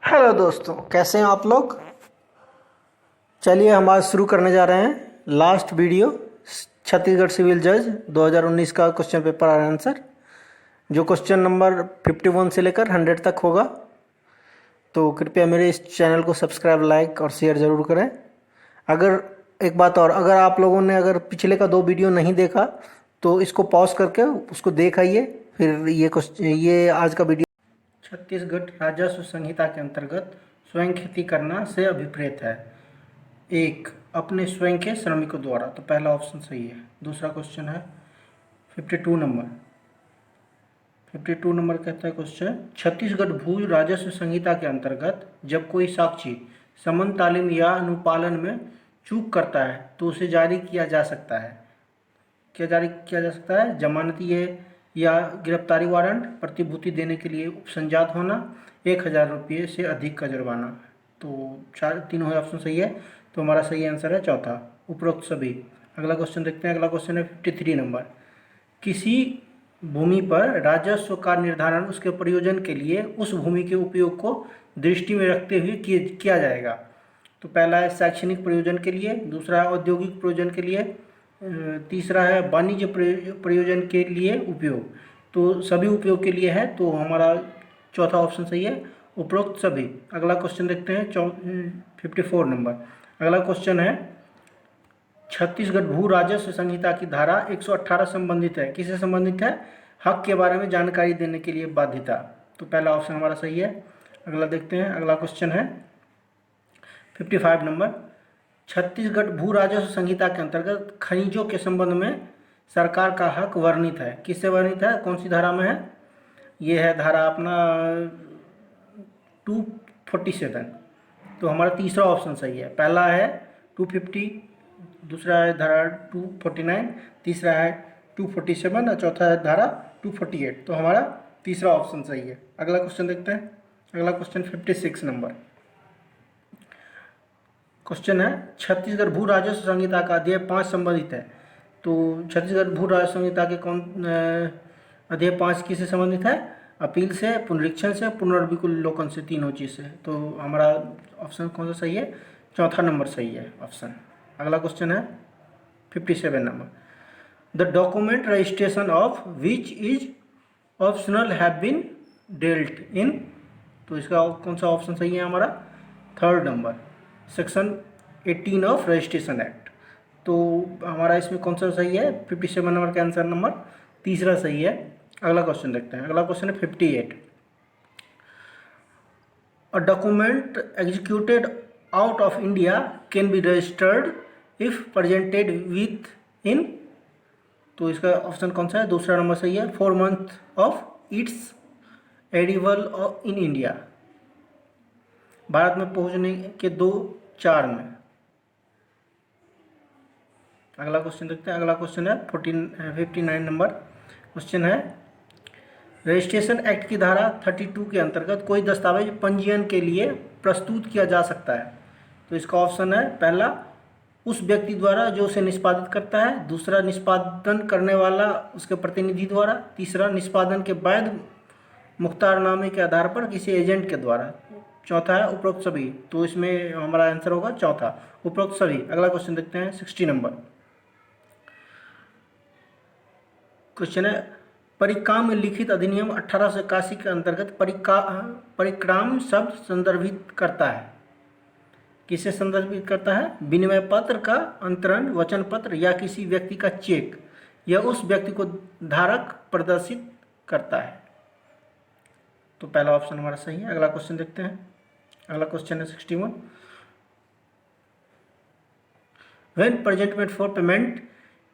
Hello दोस्तों, कैसे हैं आप लोग। चलिए हम आज शुरू करने जा रहे हैं लास्ट वीडियो छत्तीसगढ़ सिविल जज 2019 का क्वेश्चन पेपर आंसर, जो क्वेश्चन नंबर 51 से लेकर 100 तक होगा। तो कृपया मेरे इस चैनल को सब्सक्राइब, लाइक और शेयर ज़रूर करें। अगर एक बात और, अगर आप लोगों ने अगर पिछले का 2 वीडियो नहीं देखा तो इसको पॉज करके उसको देख आइए, फिर ये आज का वीडियो। छत्तीसगढ़ राजस्व संहिता के अंतर्गत स्वयं खेती करना से अभिप्रेत है। 1, अपने स्वयं के श्रमिकों द्वारा, तो पहला ऑप्शन सही है। दूसरा क्वेश्चन है 52 नंबर कहता है क्वेश्चन, छत्तीसगढ़ भू राजस्व संहिता के अंतर्गत जब कोई साक्षी समन तालीम या अनुपालन में चूक करता है तो उसे जारी किया जा सकता है। क्या जारी किया जा सकता है? जमानती है या गिरफ्तारी वारंट, प्रतिभूति देने के लिए उपसंजात होना, 1000 रुपये से अधिक का जुर्माना। तो तीनों ऑप्शन सही है, तो हमारा सही आंसर है चौथा, उपरोक्त सभी। अगला क्वेश्चन देखते हैं। अगला क्वेश्चन है 53 नंबर, किसी भूमि पर राजस्व का निर्धारण उसके प्रयोजन के लिए उस भूमि के उपयोग को दृष्टि में रखते हुए किया जाएगा। तो पहला है शैक्षणिक प्रयोजन के लिए, दूसरा है औद्योगिक प्रयोजन के लिए, तीसरा है वाणिज्य प्रयोजन के लिए उपयोग। तो सभी उपयोग के लिए है, तो हमारा चौथा ऑप्शन सही है, उपरोक्त सभी। अगला क्वेश्चन देखते हैं 54 नंबर। अगला क्वेश्चन है, छत्तीसगढ़ भू राजस्व संहिता की धारा 118 संबंधित है, किससे संबंधित है? हक के बारे में जानकारी देने के लिए बाध्यता। तो पहला ऑप्शन हमारा सही है। अगला देखते हैं। अगला क्वेश्चन है 55 नंबर, छत्तीसगढ़ भू राजस्व संहिता के अंतर्गत खनिजों के संबंध में सरकार का हक वर्णित है, किससे वर्णित है? कौन सी धारा में है? ये है धारा अपना 247। तो हमारा तीसरा ऑप्शन सही है। पहला है 250, दूसरा है धारा 249, तीसरा है 247 और चौथा है धारा 248। तो हमारा तीसरा ऑप्शन सही है। अगला क्वेश्चन देखते हैं। अगला क्वेश्चन 56 नंबर क्वेश्चन है, छत्तीसगढ़ भू राजस्व संहिता का अध्याय 5 संबंधित है। तो छत्तीसगढ़ भू राजस्व संहिता के अध्याय 5 किससे संबंधित है? अपील से, पुनरीक्षण से, पुनर्विलोकन से, तीनों चीज़ से। तो हमारा ऑप्शन कौन सा सही है? चौथा नंबर सही है ऑप्शन। अगला क्वेश्चन है 57 number, the document registration of which is optional have been dealt in. तो इसका कौन सा ऑप्शन सही है? हमारा third number, section 18 of registration act. तो हमारा इसमें कौन सा सही है? 57 नंबर का आंसर नंबर तीसरा सही है। अगला क्वेश्चन देखते हैं। अगला क्वेश्चन है 58, a document executed out of India can be registered if presented with इन। तो इसका ऑप्शन कौन सा है? दूसरा नंबर सही है, 4 months of its edible in India, Bharat में पहुंचने के 2-4 में। अगला क्वेश्चन देखते हैं। अगला क्वेश्चन है 59 नंबर क्वेश्चन है, रजिस्ट्रेशन एक्ट की धारा 32 के अंतर्गत कोई दस्तावेज पंजीयन के लिए प्रस्तुत किया जा सकता है। तो इसका ऑप्शन है, पहला उस व्यक्ति द्वारा जो उसे निष्पादित करता है, दूसरा निष्पादन करने वाला उसके प्रतिनिधि द्वारा, तीसरा निष्पादन के वैध मुख्तारनामे के आधार पर किसी एजेंट के द्वारा, चौथा है उपरोक्त सभी। तो इसमें हमारा आंसर होगा चौथा, उपरोक्त सभी। अगला क्वेश्चन देखते हैं 60 नंबर क्वेश्चन है, परिक्राम में लिखित अधिनियम 1881 के अंतर्गत परिक्राम शब्द संदर्भित करता है, किसे संदर्भित करता है? विनिमय पत्र का अंतरण, वचन पत्र या किसी व्यक्ति का चेक, या उस व्यक्ति को धारक प्रदर्शित करता है। तो पहला ऑप्शन हमारा सही है। अगला क्वेश्चन देखते हैं। अगला क्वेश्चन है 61, when presentment for payment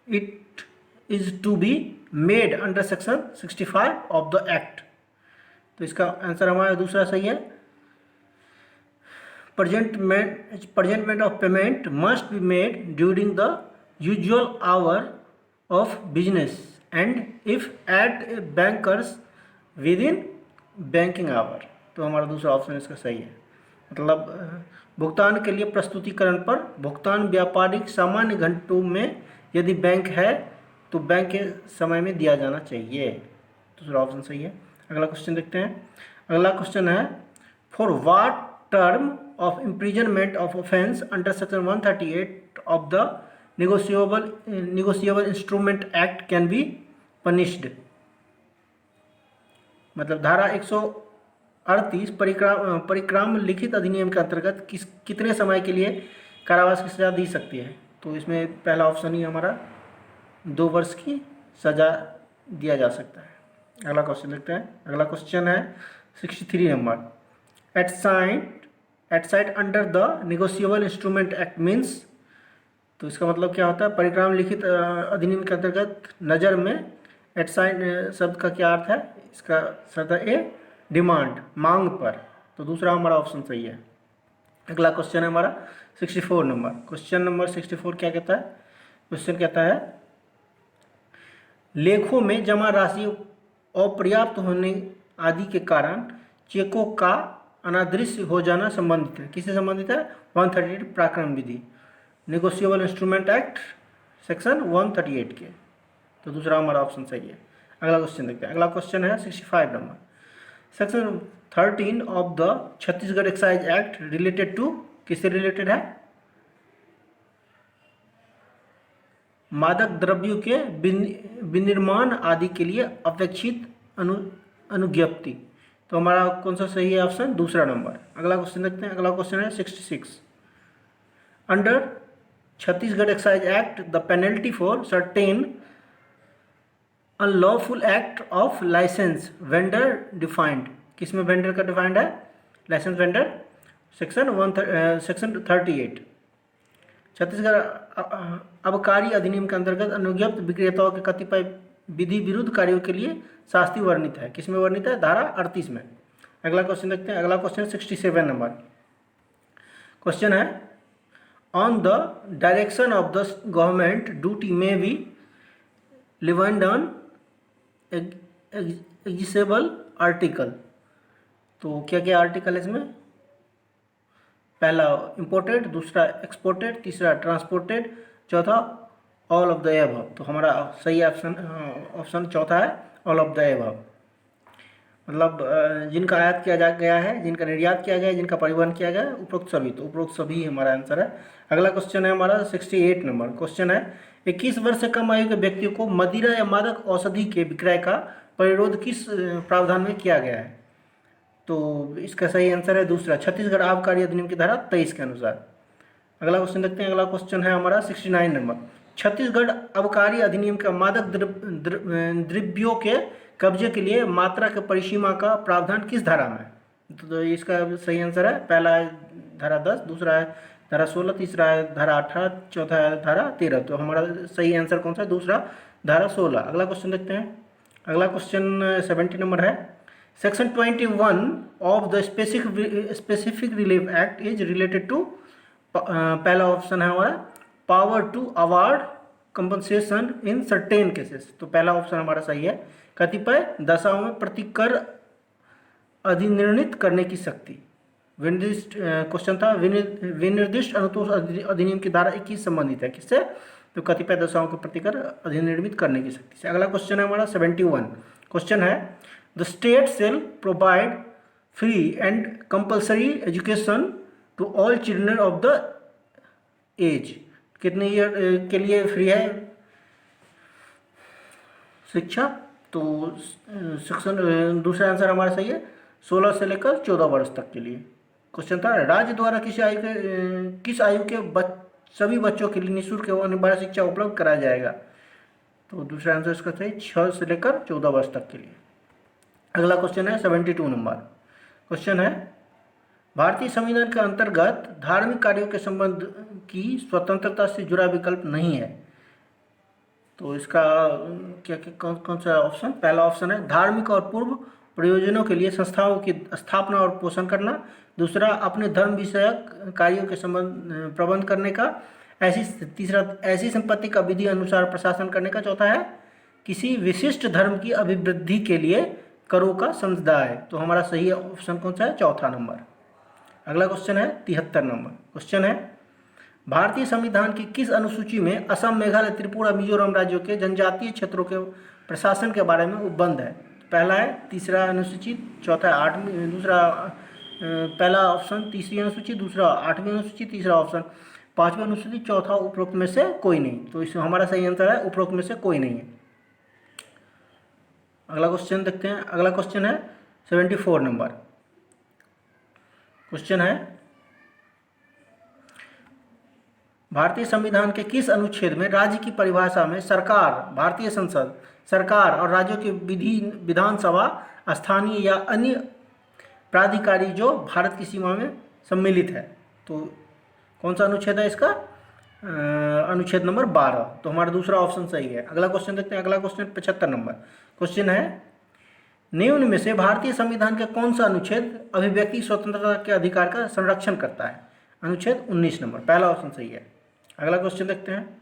it is to be made under section 65 of the act. तो इसका आंसर हमारा दूसरा सही है, presentment of payment must be made during the usual hour of business and if at bankers within banking hour। तो हमारा दूसरा option इसका सही है। मतलब भुगतान के लिए प्रस्तुतिकरण पर भुगतान व्यापारिक सामान्य घंटों में यदि बैंक है तो बैंक के समय में दिया जाना चाहिए। दूसरा ऑप्शन सही है। अगला क्वेश्चन देखते हैं। अगला क्वेश्चन है, for what term of imprisonment of offence under section 138 of the negotiable instrument act can be punished. मतलब धारा 138 परिक्राम लिखित अधिनियम के अंतर्गत कितने समय के लिए कारावास की सजा दी सकती है। तो इसमें पहला ऑप्शन ही हमारा 2 वर्ष की सजा दिया जा सकता है। अगला क्वेश्चन देखते हैं। अगला क्वेश्चन है 63 number, at sight under the negotiable instrument act means. तो इसका मतलब क्या होता है, परिक्राम लिखित अधिनियम के अंतर्गत नज़र में एट साइट शब्द का क्या अर्थ है। इसका शब्द ए डिमांड, मांग पर। तो दूसरा हमारा ऑप्शन सही है। अगला क्वेश्चन है हमारा 64 नंबर। क्वेश्चन नंबर 64 क्या कहता है। क्वेश्चन कहता है, लेखों में जमा राशि अपर्याप्त होने आदि के कारण चेकों का अनादृश्य हो जाना संबंधित है। किससे संबंधित है। 138 प्राक्रम विधि, निगोशिएबल इंस्ट्रूमेंट एक्ट सेक्शन 138 के। तो दूसरा हमारा ऑप्शन सही है। अगला क्वेश्चन देखते हैं। अगला क्वेश्चन है 65 number, section 13 of the Chhattisgarh excise act related to. किससे रिलेटेड है। मादक द्रव्यों के विनिर्माण आदि के लिए अपेक्षित अनुज्ञप्ति। तो हमारा कौन सा सही है ऑप्शन, दूसरा नंबर। अगला क्वेश्चन देखते हैं। अगला क्वेश्चन है 66, under Chhattisgarh excise act the penalty for certain unlawful act of license vendor defined. किसमें वेंडर का डिफाइंड है, लाइसेंस वेंडर सेक्शन 38। छत्तीसगढ़ आबकारी अधिनियम के अंतर्गत अनुज्ञप्त विक्रेताओं के कतिपय विधि विरुद्ध कार्यों के लिए शास्ति वर्णित है। किसमें वर्णित है, धारा 38 में। अगला क्वेश्चन देखते हैं। अगला क्वेश्चन 67 नंबर। क्वेश्चन है, on the direction of the government duty में बी लिवेंड ऑन एग्जिबल आर्टिकल। तो क्या क्या आर्टिकल है इसमें। पहला इंपोर्टेड, दूसरा एक्सपोर्टेड, तीसरा ट्रांसपोर्टेड, चौथा ऑल ऑफ द एबव। तो हमारा सही ऑप्शन चौथा है, ऑल ऑफ द एबव। मतलब जिनका आयात किया गया है, जिनका निर्यात किया गया है, जिनका परिवहन किया गया है, उपरोक्त सभी। तो उपरोक्त सभी हमारा आंसर है। अगला क्वेश्चन है हमारा 68 नंबर। क्वेश्चन है, 21 वर्ष से कम आयु के व्यक्तियों को मदिरा या मादक औषधि के विक्रय का परिरोध किस प्रावधान में किया गया है। तो इसका सही आंसर है दूसरा, छत्तीसगढ़ आबकारी अधिनियम की धारा 23 के अनुसार। अगला क्वेश्चन देखते हैं। अगला क्वेश्चन है हमारा 69 नंबर, छत्तीसगढ़ आबकारी अधिनियम का मादक द्रव्यों के कब्जे के लिए मात्रा के परिसीमा का प्रावधान किस धारा में है। तो इसका सही आंसर है, पहला है धारा 10, दूसरा है धारा 16, तीसरा है धारा 18, चौथा है धारा 13। तो हमारा सही आंसर कौन सा है, दूसरा धारा 16। अगला क्वेश्चन देखते हैं। अगला क्वेश्चन 70 नंबर है, section 21 of the specific relief act is related to. पहला ऑप्शन है हमारा power to award compensation in certain cases. तो पहला ऑप्शन हमारा सही है, कतिपय दशाओं में प्रतिकर अधिनिर्णित करने की शक्ति। विनिर्दिष्ट क्वेश्चन था, विनिर्दिष्ट अनुतोष अधिनियम की धारा 21 संबंधित है किससे, तो कतिपय दशाओं के प्रतिकर अधिनिर्मित करने की शक्ति से। अगला क्वेश्चन है हमारा 71। क्वेश्चन है, the state shall provide free and compulsory education to all children of the age. कितने ईयर के लिए फ्री है शिक्षा। तो सेक्शन दूसरा आंसर हमारा सही है, 16 से लेकर 14 वर्ष तक के लिए। क्वेश्चन था, राज्य द्वारा किस आयु के सभी बच्चों के लिए निःशुल्क एवं अनिवार्य शिक्षा उपलब्ध कराया जाएगा। तो दूसरा आंसर इसका सही 6 से लेकर 14 वर्ष तक के लिए। अगला क्वेश्चन है 72 नंबर। क्वेश्चन है, भारतीय संविधान के अंतर्गत धार्मिक कार्यों के संबंध की स्वतंत्रता से जुड़ा विकल्प नहीं है। तो इसका क्या कौन सा ऑप्शन, पहला ऑप्शन है धार्मिक और पूर्व प्रयोजनों के लिए संस्थाओं की स्थापना और पोषण करना, दूसरा अपने धर्म विषयक कार्यों के प्रबंध करने का ऐसी संपत्ति का विधि अनुसार प्रशासन करने का। चौथा है किसी विशिष्ट धर्म की अभिवृद्धि के लिए करों का समुदाय। तो हमारा सही ऑप्शन कौन सा है? चौथा नंबर। अगला क्वेश्चन है 73 नंबर। क्वेश्चन है भारतीय संविधान की किस अनुसूची में असम, मेघालय, त्रिपुरा, मिजोरम राज्यों के जनजातीय क्षेत्रों के प्रशासन के बारे में उपबंध है? पहला है तीसरा अनुसूची, चौथा है आठवीं, दूसरा पहला ऑप्शन तीसरी अनुसूची, दूसरा आठवीं अनुसूची, तीसरा ऑप्शन पांचवी अनुसूची, चौथा उपरोक्त में से कोई नहीं। तो इसमें हमारा सही आंसर है उपरोक्त में से कोई नहीं है। अगला क्वेश्चन देखते हैं। अगला क्वेश्चन है 74 नंबर। क्वेश्चन है भारतीय संविधान के किस अनुच्छेद में राज्य की परिभाषा में सरकार, भारतीय संसद, सरकार और राज्यों के विधानसभा, स्थानीय या अन्य प्राधिकारी जो भारत की सीमा में सम्मिलित है? तो कौन सा अनुच्छेद है इसका? अनुच्छेद नंबर 12। तो हमारा दूसरा ऑप्शन सही है। अगला क्वेश्चन देखते हैं। अगला क्वेश्चन 75 नंबर। क्वेश्चन है निम्न में से भारतीय संविधान का कौन सा अनुच्छेद अभिव्यक्ति स्वतंत्रता के अधिकार का संरक्षण करता है? अनुच्छेद 19 नंबर, पहला ऑप्शन सही है। अगला क्वेश्चन देखते हैं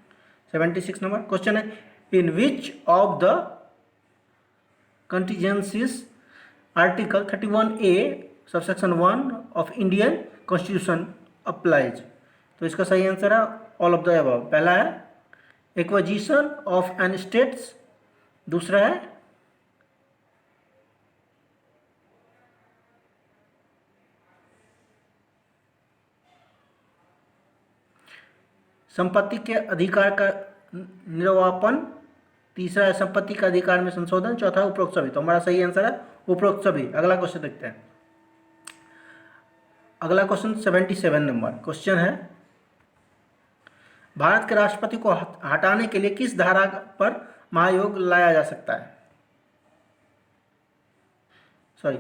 76 नंबर। क्वेश्चन है in which of the contingencies article 31A subsection 1 of Indian constitution applies? तो इसका सही आंसर है ऑल ऑफ द अबव। पहला है एक्विजिशन ऑफ एन स्टेट्स, दूसरा है संपत्ति के अधिकार का निर्वापन, तीसरा है संपत्ति का अधिकार में संशोधन, चौथा है उपरोक्त सभी। तो हमारा सही आंसर है उपरोक्त सभी। अगला क्वेश्चन देखते हैं। अगला क्वेश्चन 77 नंबर। क्वेश्चन है भारत के राष्ट्रपति को हटाने के लिए किस धारा पर महाभियोग लाया जा सकता है? सॉरी,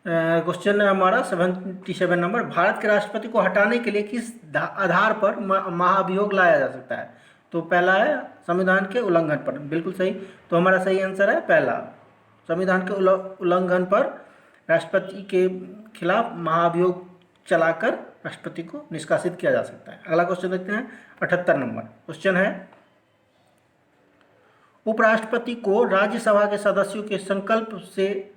क्वेश्चन है हमारा 77 नंबर। भारत के राष्ट्रपति को हटाने के लिए किस आधार पर महाभियोग लाया जा सकता है? तो पहला है संविधान के उल्लंघन पर, बिल्कुल सही। तो हमारा सही आंसर है पहला, संविधान के उल्लंघन पर राष्ट्रपति के खिलाफ महाभियोग चलाकर राष्ट्रपति को निष्कासित किया जा सकता है। अगला क्वेश्चन देखते हैं 78 नंबर। क्वेश्चन है उपराष्ट्रपति को राज्यसभा के सदस्यों के संकल्प से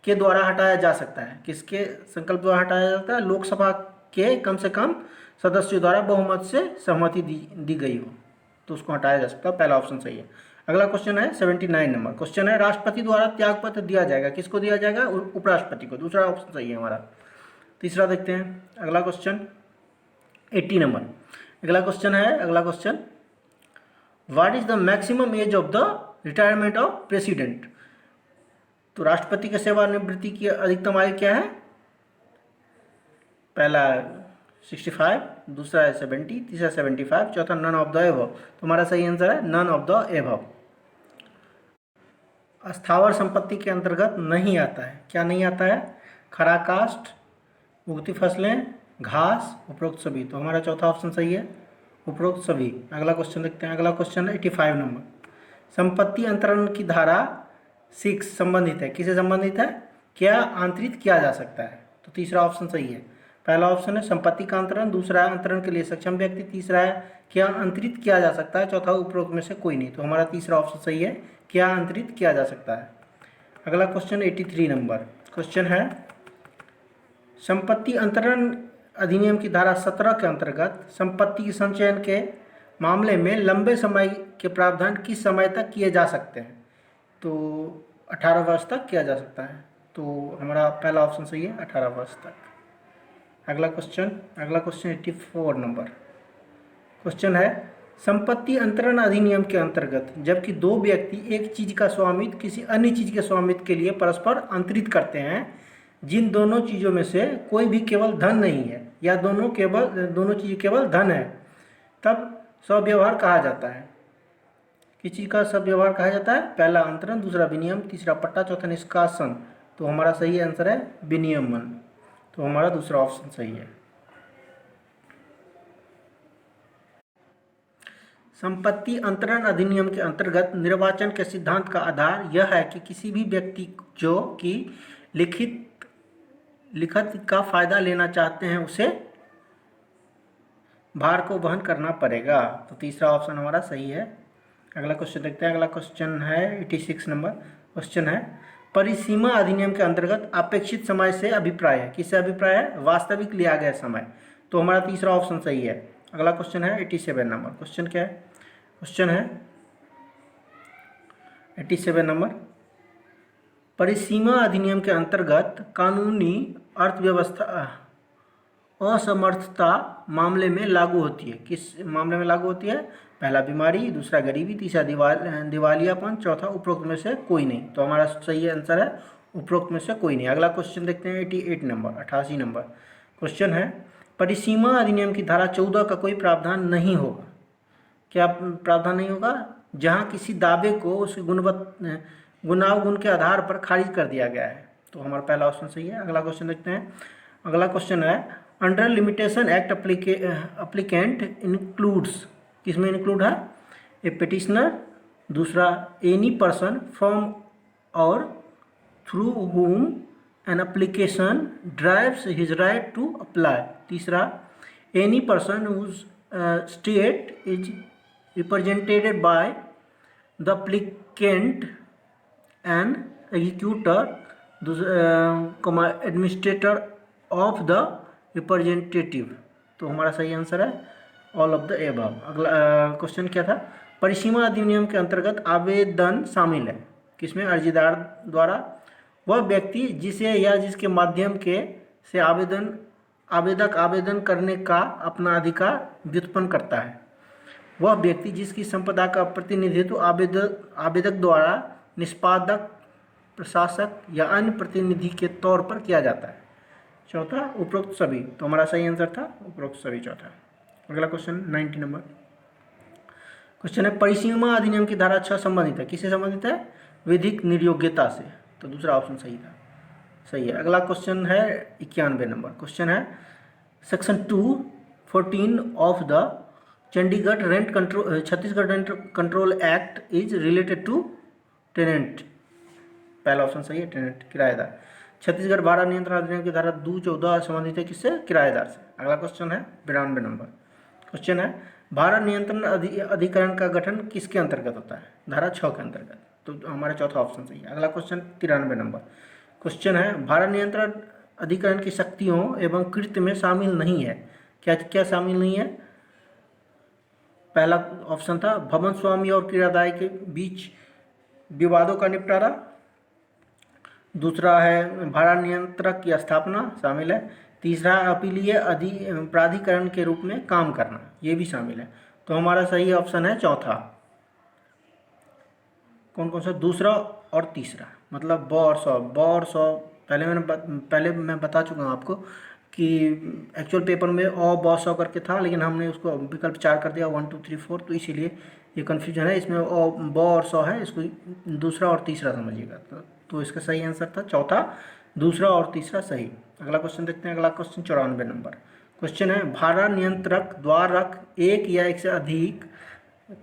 के द्वारा हटाया जा सकता है? किसके संकल्प द्वारा हटाया जाता है? लोकसभा के कम से कम सदस्यों द्वारा बहुमत से सहमति दी गई हो तो उसको हटाया जा सकता है। पहला ऑप्शन सही है। अगला क्वेश्चन है 79 नंबर। क्वेश्चन है राष्ट्रपति द्वारा त्यागपत्र दिया जाएगा, किसको दिया जाएगा? उपराष्ट्रपति को। दूसरा ऑप्शन सही है हमारा। तीसरा देखते हैं। अगला क्वेश्चन 80 नंबर। अगला क्वेश्चन है, अगला question what is the maximum age of the retirement of president? तो राष्ट्रपति के सेवानिवृत्ति की अधिकतम आयु क्या है? पहला 65, दूसरा है 70, तीसरा 75, चौथा नन ऑफ द एबव। तो हमारा सही आंसर है नन ऑफ द एबव। अस्थावर संपत्ति के अंतर्गत नहीं आता है, क्या नहीं आता है? खरा कास्ट, उगती फसलें, घास, उपरोक्त सभी। तो हमारा चौथा ऑप्शन सही है उपरोक्त सभी। अगला क्वेश्चन देखते हैं। अगला क्वेश्चन 85 नंबर। संपत्ति अंतरण की धारा 6 संबंधित है, किसे संबंधित है? क्या अंतरित किया जा सकता है? तो तीसरा ऑप्शन सही है। पहला ऑप्शन है संपत्ति का अंतरण, दूसरा है अंतरण के लिए सक्षम व्यक्ति, तीसरा है क्या अंतरित किया जा सकता है, चौथा उपरोक्त में से कोई नहीं। तो हमारा तीसरा ऑप्शन सही है, क्या अंतरित किया जा सकता है। अगला क्वेश्चन 83 नंबर। क्वेश्चन है संपत्ति अंतरण अधिनियम की धारा 17 के अंतर्गत संपत्ति के संचयन के मामले में लंबे समय के प्रावधान किस समय तक किए जा सकते हैं? तो 18 वर्ष तक किया जा सकता है। तो हमारा पहला ऑप्शन सही है 18 वर्ष तक। अगला क्वेश्चन 84 नंबर। क्वेश्चन है संपत्ति अंतरण अधिनियम के अंतर्गत जबकि दो व्यक्ति एक चीज का स्वामित्व किसी अन्य चीज के स्वामित्व के लिए परस्पर अंतरित करते हैं, जिन दोनों चीजों में से कोई भी केवल धन नहीं है या दोनों चीज केवल धन है, तब स्वव्यवहार कहा जाता है। किस चीज का स्वव्यवहार कहा जाता है? पहला अंतरण, दूसरा विनियम, तीसरा पट्टा, चौथा निष्कासन। तो हमारा सही आंसर है विनियमन। तो हमारा दूसरा ऑप्शन सही है। संपत्ति अंतरण अधिनियम के अंतर्गत निर्वाचन के सिद्धांत का आधार यह है कि किसी भी व्यक्ति जो कि लिखित का फायदा लेना चाहते हैं उसे भार को वहन करना पड़ेगा। तो तीसरा ऑप्शन हमारा सही है। अगला क्वेश्चन देखते हैं। अगला क्वेश्चन है 86 नंबर क्वेश्चन है, परिसीमा अधिनियम के अंतर्गत अपेक्षित समय से अभिप्राय है। किससे अभिप्राय है? वास्तविक लिया गया समय। तो हमारा तीसरा ऑप्शन सही है। अगला क्वेश्चन है 87 नंबर क्वेश्चन क्या है? क्वेश्चन है 87 नंबर, परिसीमा अधिनियम के अंतर्गत कानूनी अर्थव्यवस्था असमर्थता मामले में लागू होती है। किस मामले में लागू होती है? पहला बीमारी, दूसरा गरीबी, तीसरा दिवालियापन, चौथा उपरोक्त में से कोई नहीं। तो हमारा सही आंसर है उपरोक्त में से कोई नहीं। अगला क्वेश्चन देखते हैं 88 नंबर 88 नंबर क्वेश्चन है, परिसीमा अधिनियम की धारा 14 का कोई प्रावधान नहीं होगा। क्या प्रावधान नहीं होगा? जहाँ किसी दावे को उसके गुणावगुण के आधार पर खारिज कर दिया गया है। तो हमारा पहला ऑप्शन सही है। अगला क्वेश्चन देखते हैं। अगला क्वेश्चन है, under limitation act applicant includes, किसमें इंक्लूड है? ए पिटिशनर, दूसरा एनी पर्सन फ्रॉम और through whom an application derives his right to apply, तीसरा any person whose state is represented by the applicant and executor, administrator of the representative। तो हमारा सही answer है all of the above. अगला question क्या था? परिसीमा अधिनियम के अंतर्गत आवेदन शामिल है। किसमें? अर्जीदार द्वारा वह व्यक्ति जिसे या जिसके माध्यम के से आवेदक आवेदन करने का अपना अधिकार व्युत्पन्न करता है। वह व्यक्ति जिसकी संपदा का प्रतिनिधित्व आवेदक द्वारा निष्पादक, प्रशासक या अन्य प्रतिनिधि के तौर पर किया जाता है। चौथा उपरोक्त सभी। तो हमारा सही आंसर था उपरोक्त सभी, चौथा। अगला क्वेश्चन 90 नंबर क्वेश्चन है, परिसीमा अधिनियम की धारा 6 संबंधित है। किससे संबंधित है? विधिक निर्योग्यता से। तो दूसरा ऑप्शन सही था, सही है। अगला क्वेश्चन है 91 नंबर क्वेश्चन है, section 214 of the Chhattisgarh rent control act is related to tenant. पहला ऑप्शन सही है, टेनेंट, किराएदार। छत्तीसगढ़ भाड़ा नियंत्रण अधिनियम की धारा 214 संबंधित है किससे? किराएदार से। अगला क्वेश्चन है 92 नंबर क्वेश्चन है, भाड़ा नियंत्रण अधिकरण का गठन किसके अंतर्गत होता है? धारा 6 के अंतर्गत। तो हमारा चौथा ऑप्शन सही है। अगला क्वेश्चन 93 नंबर क्वेश्चन है, भाड़ा नियंत्रण अधिकरण की शक्तियों एवं कृत्य में शामिल नहीं है। क्या क्या शामिल नहीं है? पहला ऑप्शन था भवन स्वामी और किराएदार के बीच विवादों का निपटारा, दूसरा है भाड़ा नियंत्रक की स्थापना शामिल है, तीसरा अपीलीय प्राधिकरण के रूप में काम करना, ये भी शामिल है। तो हमारा सही ऑप्शन है चौथा। कौन कौन सा? दूसरा और तीसरा, मतलब ब और सौ पहले मैं बता चुका हूँ आपको कि एक्चुअल पेपर में ब सौ करके था, लेकिन हमने उसको विकल्प 4 कर दिया, 1 2 3 4, तो इसीलिए ये कन्फ्यूजन है। इसमें ब और सौ है, इसको दूसरा और तीसरा समझिएगा। तो इसका सही आंसर था चौथा, दूसरा और तीसरा सही। अगला क्वेश्चन देखते हैं। अगला क्वेश्चन 94 नंबर क्वेश्चन है, भाड़ा नियंत्रक द्वारा एक या एक से अधिक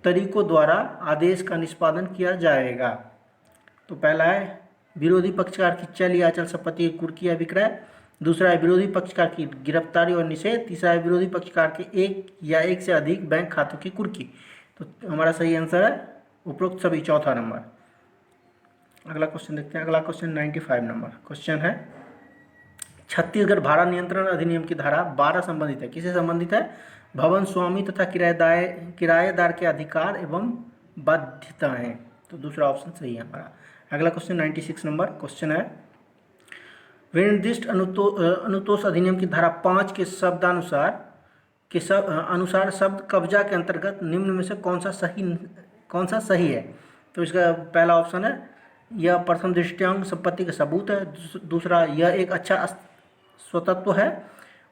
तरीकों द्वारा आदेश का निष्पादन किया जाएगा। तो पहला है विरोधी पक्षकार की चल या अचल संपत्ति की कुर्की या विक्रय, दूसरा है विरोधी पक्षकार की गिरफ्तारी और निषेध, तीसरा है विरोधी पक्षकार के एक या एक से अधिक बैंक खातों की कुर्की। तो हमारा सही आंसर है उपरोक्त सभी, चौथा नंबर। अगला क्वेश्चन देखते हैं। अगला क्वेश्चन 95 नंबर क्वेश्चन है, छत्तीसगढ़ भाड़ा नियंत्रण अधिनियम की धारा 12 संबंधित है। किससे संबंधित है? भवन स्वामी तथा किराएदार के अधिकार एवं बाध्यताएं। तो दूसरा ऑप्शन सही है हमारा। अगला क्वेश्चन 96 नंबर क्वेश्चन है, विनिर्दिष्ट अनुतोष अधिनियम की धारा 5 के शब्दानुसार अनुसार शब्द कब्जा के अंतर्गत निम्न में से कौन सा सही है? तो इसका पहला ऑप्शन है, यह प्रथम दृष्टयांग संपत्ति का सबूत है, दूसरा यह एक अच्छा स्वतत्व है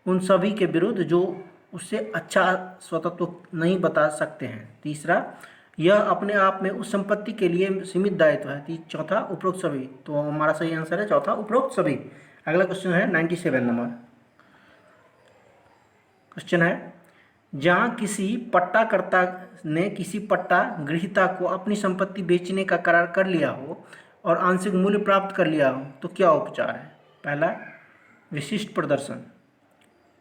उन सभी के विरुद्ध जो उससे अच्छा स्वतत्व नहीं बता सकते हैं, तीसरा यह अपने आप में उस संपत्ति के लिए सीमित दायित्व है, चौथा उपरोक्त सभी। तो हमारा सही आंसर है चौथा, उपरोक्त सभी। अगला क्वेश्चन है 97 नंबर क्वेश्चन है, जहाँ किसी पट्टाकर्ता ने किसी पट्टा गृहीता को अपनी संपत्ति बेचने का करार कर लिया हो और आंशिक मूल्य प्राप्त कर लिया हो, तो क्या उपचार है? पहला विशिष्ट प्रदर्शन,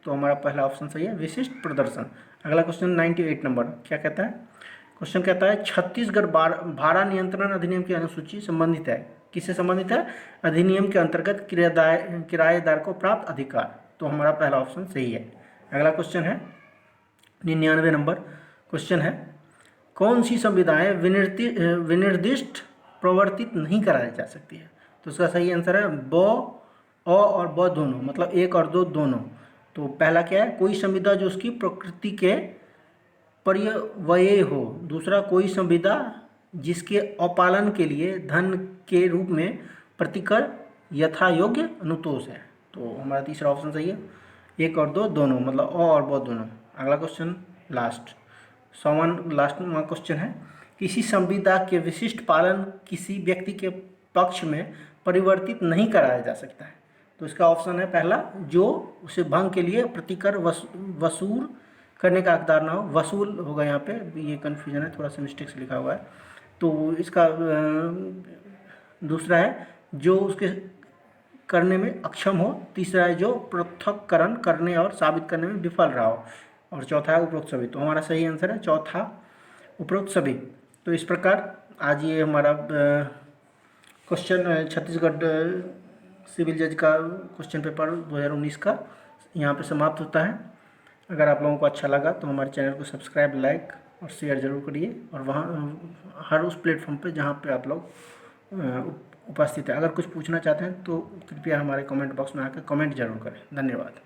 तो हमारा पहला ऑप्शन सही है, विशिष्ट प्रदर्शन। अगला क्वेश्चन 98 नंबर क्या कहता है? क्वेश्चन कहता है छत्तीसगढ़ भाड़ा नियंत्रण अधिनियम की अनुसूची संबंधित है, किससे संबंधित है? अधिनियम के अंतर्गत किराएदार को प्राप्त अधिकार। तो हमारा पहला ऑप्शन सही है। अगला क्वेश्चन है 99 नंबर क्वेश्चन है, कौन सी संविधाएं विनिर्दिष्ट प्रवर्तित नहीं कराई जा सकती है? तो उसका सही आंसर है ब, अ और ब दोनों, मतलब 1 और 2 दोनों। तो पहला क्या है? कोई संविदा जो उसकी प्रकृति के पर्यवये हो। दूसरा, कोई संविदा जिसके अपालन के लिए धन के रूप में प्रतिकर यथा योग्य अनुतोष है। तो हमारा तीसरा ऑप्शन सही है, 1 और 2 दोनों, मतलब अ और ब दोनों। अगला क्वेश्चन लास्ट 100वां लास्ट क्वेश्चन है, किसी संविदा के विशिष्ट पालन किसी व्यक्ति के पक्ष में परिवर्तित नहीं कराया जा सकता है। तो इसका ऑप्शन है पहला, जो उसे भंग के लिए प्रतिकर वसूल करने का हकदार ना हो। वसूल होगा यहाँ पे, ये कन्फ्यूजन है, थोड़ा सा मिस्टेक से लिखा हुआ है। तो इसका दूसरा है जो उसके करने में अक्षम हो। तीसरा है जो पृथक्करण करने और साबित करने में विफल रहा हो। और चौथा है उपरोक्त सभी। तो हमारा सही आंसर है चौथा, उपरोक्त सभी। तो इस प्रकार आज ये हमारा क्वेश्चन छत्तीसगढ़ सिविल जज का क्वेश्चन पेपर 2019 का यहाँ पे समाप्त होता है। अगर आप लोगों को अच्छा लगा तो हमारे चैनल को सब्सक्राइब, लाइक और शेयर जरूर करिए, और वहाँ हर उस प्लेटफॉर्म पे जहाँ पे आप लोग उपस्थित है। अगर कुछ पूछना चाहते हैं तो कृपया हमारे कमेंट बॉक्स में आकर कमेंट जरूर करें। धन्यवाद।